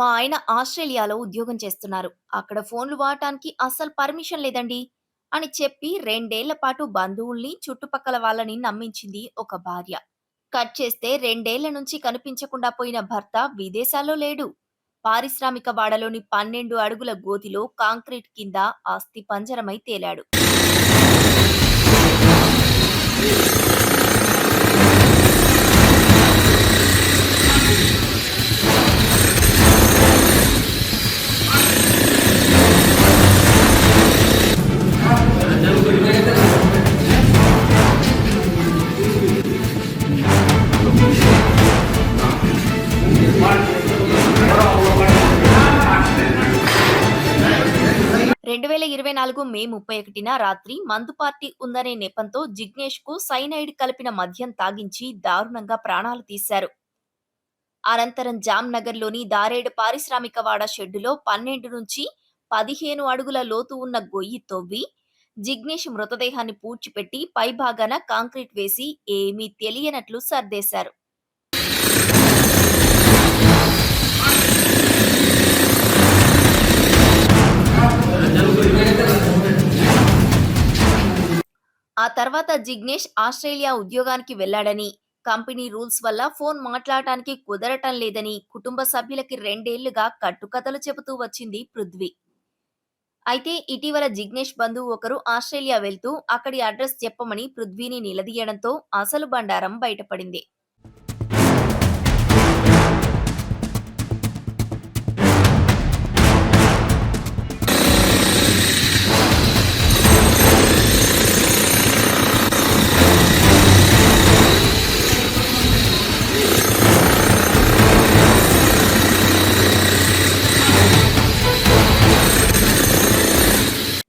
మా ఆయన ఆస్ట్రేలియాలో ఉద్యోగం చేస్తున్నారు. అక్కడ ఫోన్లు వాడటానికి అస్సలు పర్మిషన్ లేదండి అని చెప్పి 2 ఏళ్ల పాటు బంధువుల్ని, చుట్టుపక్కల వాళ్ళని నమ్మించింది ఒక భార్య. కట్ చేస్తే 2 ఏళ్ల నుంచి కనిపించకుండా పోయిన భర్త విదేశాల్లో లేడు. పారిశ్రామిక వాడలోని 12 అడుగుల గోతిలో కాంక్రీట్ కింద అస్థిపంజరమై తేలాడు. 2024 మే 31న రాత్రి మందు పార్టీ ఉందనే నెపంతో జిగ్నేష్‌కు సైనైడ్ కలిపిన మద్యం తాగించి దారుణంగా ప్రాణాలు తీశారు. అనంతరం జామ్‌నగర్‌లోని దారేడు పారిశ్రామికవాడ షెడ్డులో 12-15 అడుగుల లోతు ఉన్న గొయ్యి తవ్వి జిగ్నేష్ మృతదేహాన్ని పూడ్చిపెట్టి పైభాగాన కాంక్రీట్ వేసి ఏమీ తెలియనట్లు సర్దేశారు. ఆ తర్వాత జిగ్నేష్ ఆస్ట్రేలియా ఉద్యోగానికి వెళ్లాడని, కంపెనీ రూల్స్ వల్ల ఫోన్ మాట్లాడటానికి కుదరటం లేదని కుటుంబ సభ్యులకి 2 ఏళ్లుగా కట్టుకథలు చెబుతూ వచ్చింది పృథ్వీ. అయితే ఇటీవల జిగ్నేష్ బంధువు ఒకరు ఆస్ట్రేలియా వెళ్తూ అక్కడి అడ్రస్ చెప్పమని పృథ్వీని నిలదీయడంతో అసలు బండారం బయటపడింది.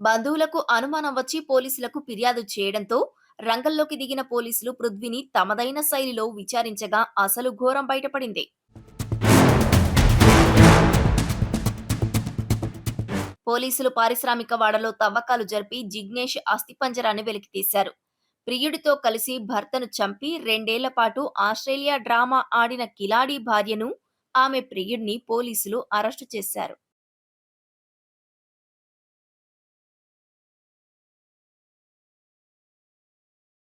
బంధువులకు అనుమానం వచ్చి పోలీసులకు ఫిర్యాదు చేయడంతో రంగంలోకి దిగిన పోలీసులు పృథ్వీని తమదైన శైలిలో విచారించగా అసలు ఘోరం బయటపడింది. పోలీసులు పారిశ్రామిక వాడలో తవ్వకాలు జరిపి జిగ్నేష్ అస్థిపంజరాన్ని వెలికితీశారు. ప్రియుడితో కలిసి భర్తను చంపి 2 ఏళ్ల పాటు ఆస్ట్రేలియా డ్రామా ఆడిన కిలాడీ భార్యను, ఆమె ప్రియుడిని పోలీసులు అరెస్టు చేశారు.